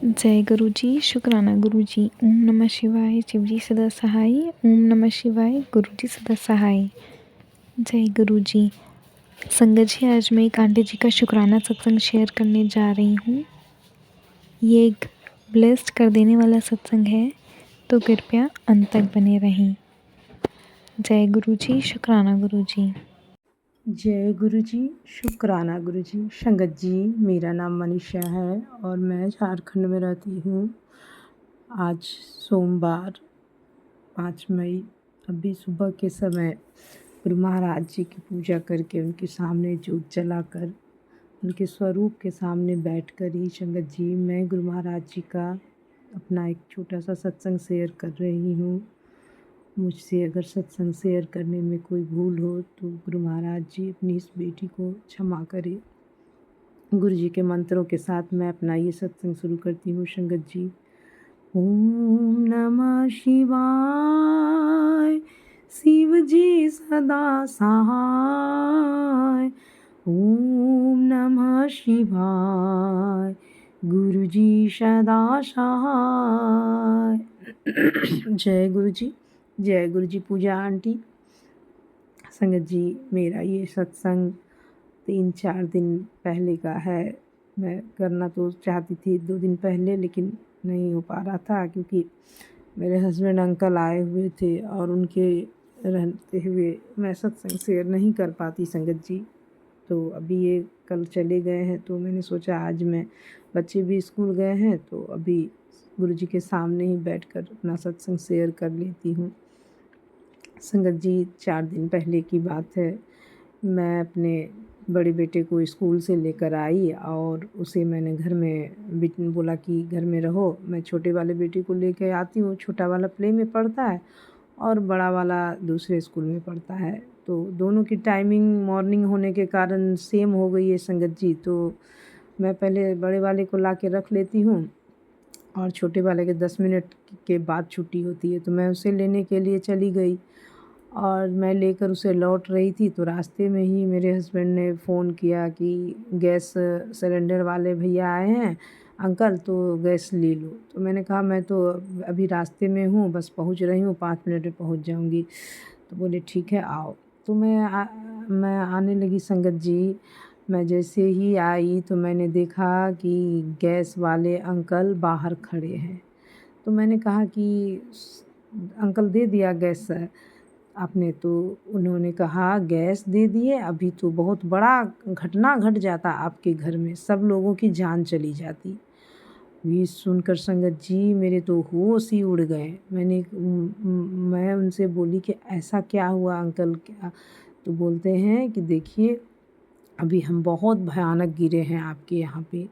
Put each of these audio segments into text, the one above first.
जय गुरु जी, शुक्राना गुरु जी। ओम नमः शिवाय, शिव जी सदा सहाय। ओम नमः शिवाय, गुरु जी सदा सहाय। जय गुरु जी। संगत जी, आज मैं एक आंटी जी का शुक्राना सत्संग शेयर करने जा रही हूँ। ये एक ब्लेस्ड कर देने वाला सत्संग है, तो कृपया अंत तक बने रहें। जय गुरु जी, शुक्राना गुरु जी। जय गुरु जी, शुक्राना गुरु जी। संगत जी, मेरा नाम मनीषा है और मैं झारखंड में रहती हूँ। आज सोमवार 5 मई, अभी सुबह के समय गुरु महाराज जी की पूजा करके उनके सामने जोत जलाकर उनके स्वरूप के सामने बैठकर ही संगत जी मैं गुरु महाराज जी का अपना एक छोटा सा सत्संग शेयर कर रही हूँ। मुझसे अगर सत्संग शेयर करने में कोई भूल हो तो गुरु महाराज जी अपनी इस बेटी को क्षमा करें। गुरु जी के मंत्रों के साथ मैं अपना ये सत्संग शुरू करती हूँ संगत जी। ओम नमः शिवाय, शिव जी सदा सहाय। ओम नमः शिवाय, गुरु जी सदा सहाय। जय गुरु जी, जय गुरु जी। पूजा आंटी। संगत जी, मेरा ये सत्संग 3-4 दिन पहले का है। मैं करना तो चाहती थी 2 दिन पहले, लेकिन नहीं हो पा रहा था क्योंकि मेरे हस्बैंड अंकल आए हुए थे और उनके रहते हुए मैं सत्संग शेयर नहीं कर पाती संगत जी। तो अभी ये कल चले गए हैं, तो मैंने सोचा आज मैं, बच्चे भी स्कूल गए हैं तो अभी गुरु जी के सामने ही बैठकर अपना सत्संग शेयर कर लेती हूँ। संगत जी, 4 दिन पहले की बात है। मैं अपने बड़े बेटे को स्कूल से लेकर आई और उसे मैंने घर में बोला कि घर में रहो, मैं छोटे वाले बेटे को लेकर आती हूँ। छोटा वाला प्ले में पढ़ता है और बड़ा वाला दूसरे स्कूल में पढ़ता है, तो दोनों की टाइमिंग मॉर्निंग होने के कारण सेम हो गई है संगत जी। तो मैं पहले बड़े वाले को ला के रख लेती हूँ और छोटे वाले के 10 मिनट के बाद छुट्टी होती है, तो मैं उसे लेने के लिए चली गई और मैं लेकर उसे लौट रही थी तो रास्ते में ही मेरे हस्बैंड ने फ़ोन किया कि गैस सिलेंडर वाले भैया आए हैं अंकल, तो गैस ले लो। तो मैंने कहा मैं तो अभी रास्ते में हूँ, बस पहुँच रही हूँ, 5 मिनट में पहुँच जाऊँगी। तो बोले ठीक है आओ। तो मैं आने लगी संगत जी। मैं जैसे ही आई तो मैंने देखा कि गैस वाले अंकल बाहर खड़े हैं। तो मैंने कहा कि अंकल दे दिया गैस आपने? तो उन्होंने कहा गैस दे दिए, अभी तो बहुत बड़ा घटना घट जाता आपके घर में, सब लोगों की जान चली जाती। ये सुनकर संगत जी मेरे तो होश ही उड़ गए। मैं उनसे बोली कि ऐसा क्या हुआ अंकल, क्या? तो बोलते हैं कि देखिए अभी हम बहुत भयानक गिरे हैं आपके यहाँ पे।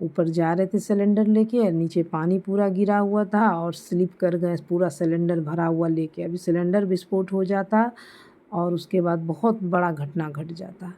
ऊपर जा रहे थे सिलेंडर लेके, नीचे पानी पूरा गिरा हुआ था और स्लिप कर गए पूरा सिलेंडर भरा हुआ लेके। अभी सिलेंडर विस्फोट हो जाता और उसके बाद बहुत बड़ा घटना घट जाता।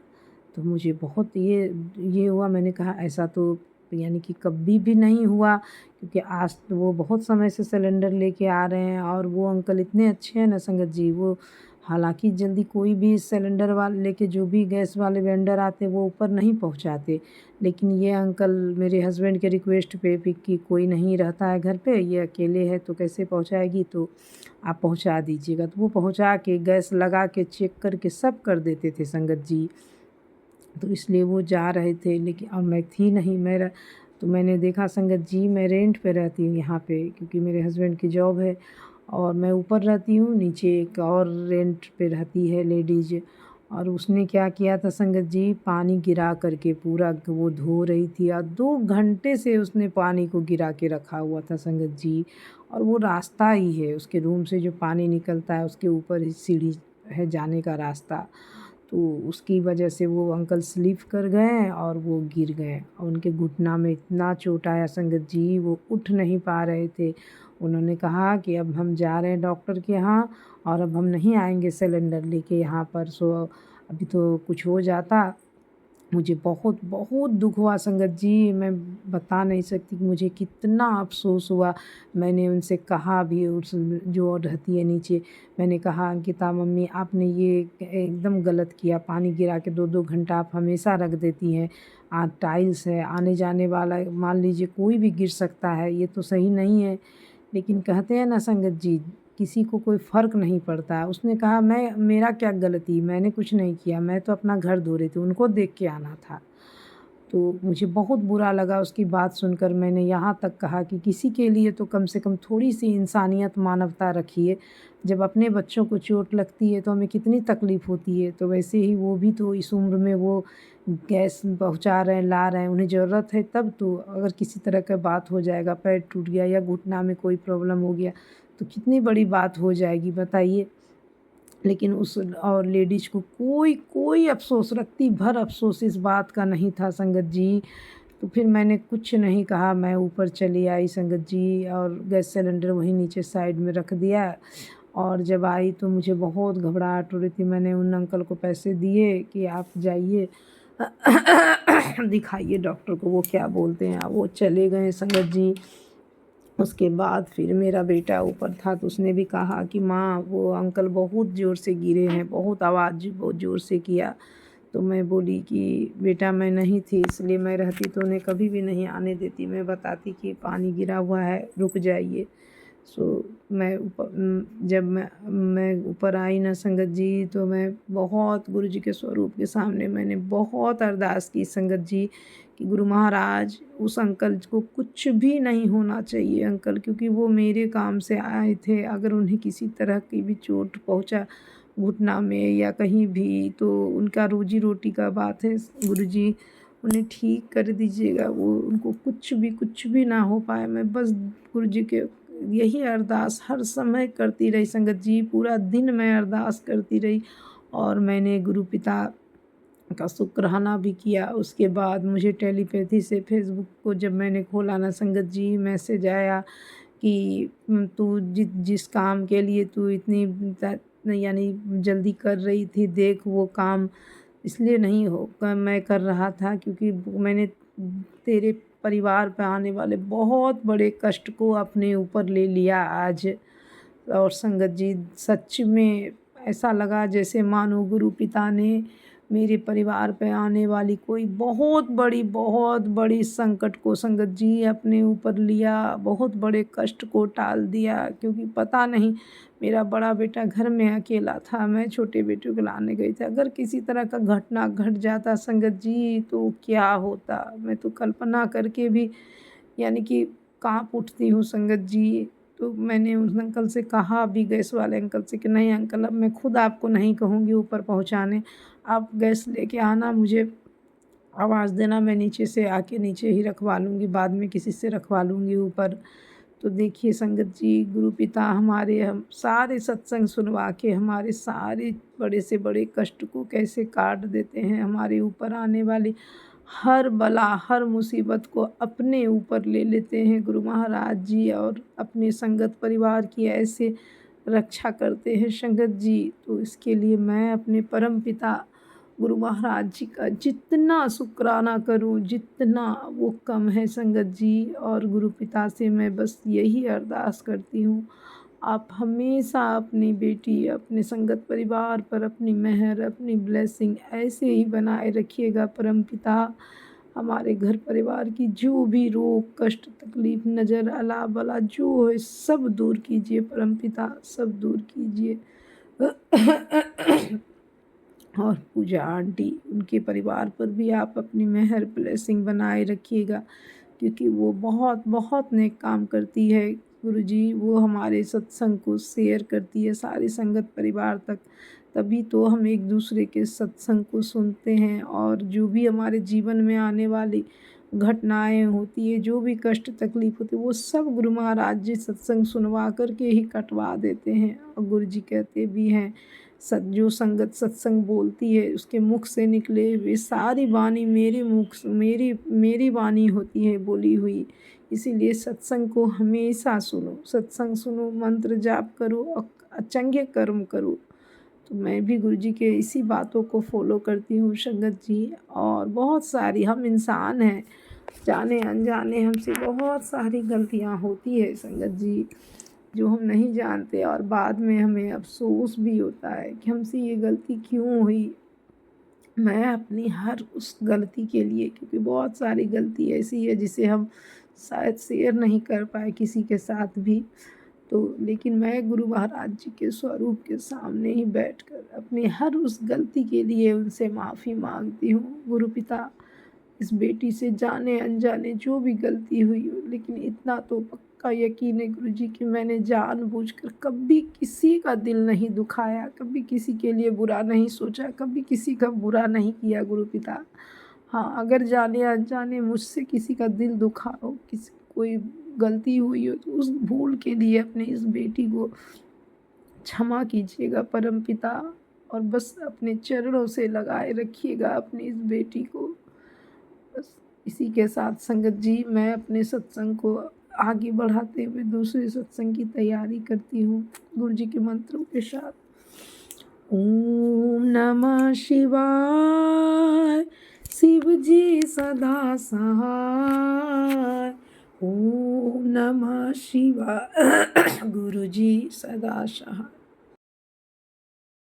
तो मुझे बहुत ये हुआ। मैंने कहा ऐसा तो यानी कि कभी भी नहीं हुआ, क्योंकि आज तो वो बहुत समय से सिलेंडर लेके आ रहे हैं और वो अंकल इतने अच्छे हैं ना संगत जी। वो हालांकि जल्दी कोई भी सिलेंडर वाले लेके, जो भी गैस वाले वेंडर आते वो ऊपर नहीं पहुंचाते, लेकिन ये अंकल मेरे हस्बैंड के रिक्वेस्ट पे भी कि कोई नहीं रहता है घर पे, ये अकेले है तो कैसे पहुंचाएगी, तो आप पहुंचा दीजिएगा। तो वो पहुंचा के गैस लगा के चेक करके सब कर देते थे संगत जी। तो इसलिए वो जा रहे थे, लेकिन अब मैं थी नहीं। तो मैंने देखा संगत जी, मैं रेंट पे रहती हूँ यहाँ पे, क्योंकि मेरे हस्बैंड की जॉब है और मैं ऊपर रहती हूँ, नीचे एक और रेंट पे रहती है लेडीज़। और उसने क्या किया था संगत जी, पानी गिरा करके पूरा वो धो रही थी और 2 घंटे से उसने पानी को गिरा के रखा हुआ था संगत जी। और वो रास्ता ही है, उसके रूम से जो पानी निकलता है उसके ऊपर ही सीढ़ी है जाने का रास्ता। तो उसकी वजह से वो अंकल स्लिप कर गए और वो गिर गए और उनके घुटना में इतना चोट आया संगत जी, वो उठ नहीं पा रहे थे। उन्होंने कहा कि अब हम जा रहे हैं डॉक्टर के यहाँ और अब हम नहीं आएंगे सिलेंडर लेके यहाँ पर। सो अभी तो कुछ हो जाता। मुझे बहुत बहुत दुख हुआ संगत जी, मैं बता नहीं सकती कि मुझे कितना अफ़सोस हुआ। मैंने उनसे कहा भी, उस जो रहती है नीचे, मैंने कहा अंकिता मम्मी आपने ये एकदम गलत किया, पानी गिरा के 2-2 घंटा आप हमेशा रख देती हैं, टाइल्स है, आने जाने वाला मान लीजिए कोई भी गिर सकता है, ये तो सही नहीं है। लेकिन कहते हैं ना संगत जी, किसी को कोई फ़र्क नहीं पड़ता। उसने कहा मेरा क्या गलती, मैंने कुछ नहीं किया, मैं तो अपना घर धो रही थी, उनको देख के आना था। तो मुझे बहुत बुरा लगा उसकी बात सुनकर। मैंने यहाँ तक कहा कि किसी के लिए तो कम से कम थोड़ी-सी इंसानियत, मानवता रखिए। जब अपने बच्चों को चोट लगती है तो हमें कितनी तकलीफ़ होती है, तो वैसे ही वो भी तो इस उम्र में वो गैस पहुँचा रहे हैं, ला रहे हैं, उन्हें ज़रूरत है तब तो। अगर किसी तरह का बात हो जाएगा, पैर टूट गया या घुटना में कोई प्रॉब्लम हो गया, तो कितनी बड़ी बात हो जाएगी बताइए। लेकिन उस और लेडीज़ को कोई अफ़सोस, रत्ती भर अफ़सोस इस बात का नहीं था संगत जी। तो फिर मैंने कुछ नहीं कहा, मैं ऊपर चली आई संगत जी, और गैस सिलेंडर वहीं नीचे साइड में रख दिया। और जब आई तो मुझे बहुत घबराहट हो रही थी। मैंने उन अंकल को पैसे दिए कि आप जाइए दिखाइए डॉक्टर को, वो क्या बोलते हैं। वो चले गए संगत जी। उसके बाद फिर मेरा बेटा ऊपर था तो उसने भी कहा कि माँ वो अंकल बहुत ज़ोर से गिरे हैं, बहुत आवाज़ बहुत ज़ोर से किया। तो मैं बोली कि बेटा मैं नहीं थी, इसलिए मैं रहती तो उन्हें कभी भी नहीं आने देती, मैं बताती कि पानी गिरा हुआ है, रुक जाइए। मैं जब मैं ऊपर आई ना संगत जी, तो मैं बहुत गुरु जी के स्वरूप के सामने मैंने बहुत अरदास की संगत जी कि गुरु महाराज उस अंकल को कुछ भी नहीं होना चाहिए अंकल, क्योंकि वो मेरे काम से आए थे। अगर उन्हें किसी तरह की भी चोट पहुंचा घुटना में या कहीं भी, तो उनका रोजी रोटी का बात है गुरु जी, उन्हें ठीक कर दीजिएगा। वो उनको कुछ भी ना हो पाए। मैं बस गुरु जी के यही अरदास हर समय करती रही संगत जी, पूरा दिन मैं अरदास करती रही। और मैंने गुरु पिता का शुक्राना भी किया। उसके बाद मुझे टेलीपैथी से फेसबुक को जब मैंने खोला ना संगत जी, मैसेज आया कि तू जिस काम के लिए तू इतनी यानी जल्दी कर रही थी, देख वो काम इसलिए नहीं हो मैं कर रहा था क्योंकि मैंने तेरे परिवार पे आने वाले बहुत बड़े कष्ट को अपने ऊपर ले लिया आज। और संगत जी सच में ऐसा लगा जैसे मानो गुरु पिता ने मेरे परिवार पे आने वाली कोई बहुत बड़ी संकट को संगत जी अपने ऊपर लिया, बहुत बड़े कष्ट को टाल दिया। क्योंकि पता नहीं, मेरा बड़ा बेटा घर में अकेला था, मैं छोटे बेटे को लाने गई थी। अगर किसी तरह का घटना घट जाता संगत जी तो क्या होता, मैं तो कल्पना करके भी यानी कि काँप उठती हूँ संगत जी। तो मैंने उस अंकल से कहा भी, गैस वाले अंकल से, कि नहीं अंकल अब मैं खुद आपको नहीं कहूँगी ऊपर पहुँचाने, आप गैस लेके आना, मुझे आवाज़ देना, मैं नीचे से आके नीचे ही रखवा लूँगी, बाद में किसी से रखवा लूँगी ऊपर। तो देखिए संगत जी, गुरु पिता हमारे हम सारे सत्संग सुनवा के हमारे सारे बड़े से बड़े कष्ट को कैसे काट देते हैं। हमारे ऊपर आने वाली हर बला, हर मुसीबत को अपने ऊपर ले लेते हैं गुरु महाराज जी, और अपने संगत परिवार की ऐसे रक्षा करते हैं संगत जी। तो इसके लिए मैं अपने परम पिता गुरु महाराज जी का जितना शुक्राना करूं, जितना वो कम है संगत जी। और गुरु पिता से मैं बस यही अरदास करती हूँ, आप हमेशा अपनी बेटी, अपने संगत परिवार पर अपनी मेहर, अपनी ब्लेसिंग ऐसे ही बनाए रखिएगा परम पिता। हमारे घर परिवार की जो भी रोग कष्ट तकलीफ नज़र अला बला जो है सब दूर कीजिए परम पिता, सब दूर कीजिए। और पूजा आंटी, उनके परिवार पर भी आप अपनी मेहर ब्लेसिंग बनाए रखिएगा, क्योंकि वो बहुत नेक काम करती है गुरुजी। वो हमारे सत्संग को शेयर करती है सारे संगत परिवार तक, तभी तो हम एक दूसरे के सत्संग को सुनते हैं। और जो भी हमारे जीवन में आने वाली घटनाएं होती है, जो भी कष्ट तकलीफ होती है, वो सब गुरु महाराज जी सत्संग सुनवा करके ही कटवा देते हैं। और गुरु जी कहते भी हैं, जो संगत सत्संग बोलती है उसके मुख से निकले हुए सारी वाणी मेरे मुख मेरी वाणी होती है बोली हुई। इसीलिए सत्संग को हमेशा सुनो, सत्संग सुनो, मंत्र जाप करो और चंगे कर्म करो। तो मैं भी गुरु जी के इसी बातों को फॉलो करती हूँ संगत जी। और बहुत सारी हम इंसान हैं, जाने अनजाने हमसे बहुत सारी गलतियाँ होती है संगत जी, जो हम नहीं जानते, और बाद में हमें अफसोस भी होता है कि हमसे ये गलती क्यों हुई। मैं अपनी हर उस गलती के लिए, क्योंकि बहुत सारी गलती ऐसी है जिसे हम शायद शेयर नहीं कर पाए किसी के साथ भी, तो लेकिन मैं गुरु महाराज जी के स्वरूप के सामने ही बैठकर अपनी हर उस गलती के लिए उनसे माफ़ी मांगती हूँ। गुरु पिता, इस बेटी से जाने अनजाने जो भी गलती हुई हो, लेकिन इतना तो पक्का यकीन है गुरुजी कि मैंने जानबूझकर कभी किसी का दिल नहीं दुखाया, कभी किसी के लिए बुरा नहीं सोचा, कभी किसी का बुरा नहीं किया गुरु पिता। हाँ, अगर जाने अनजाने मुझसे किसी का दिल दुखा हो, किसी कोई गलती हुई हो, तो उस भूल के लिए अपनी इस बेटी को क्षमा कीजिएगा परमपिता, और बस अपने चरणों से लगाए रखिएगा अपनी इस बेटी को। बस इसी के साथ संगत जी, मैं अपने सत्संग को आगे बढ़ाते हुए दूसरे सत्संग की तैयारी करती हूँ गुरु जी के मंत्रों के साथ। ओम नमः शिवाय, शिव जी सदा सहाय। ओम नमः शिवाय, गुरु जी सदा सहाय।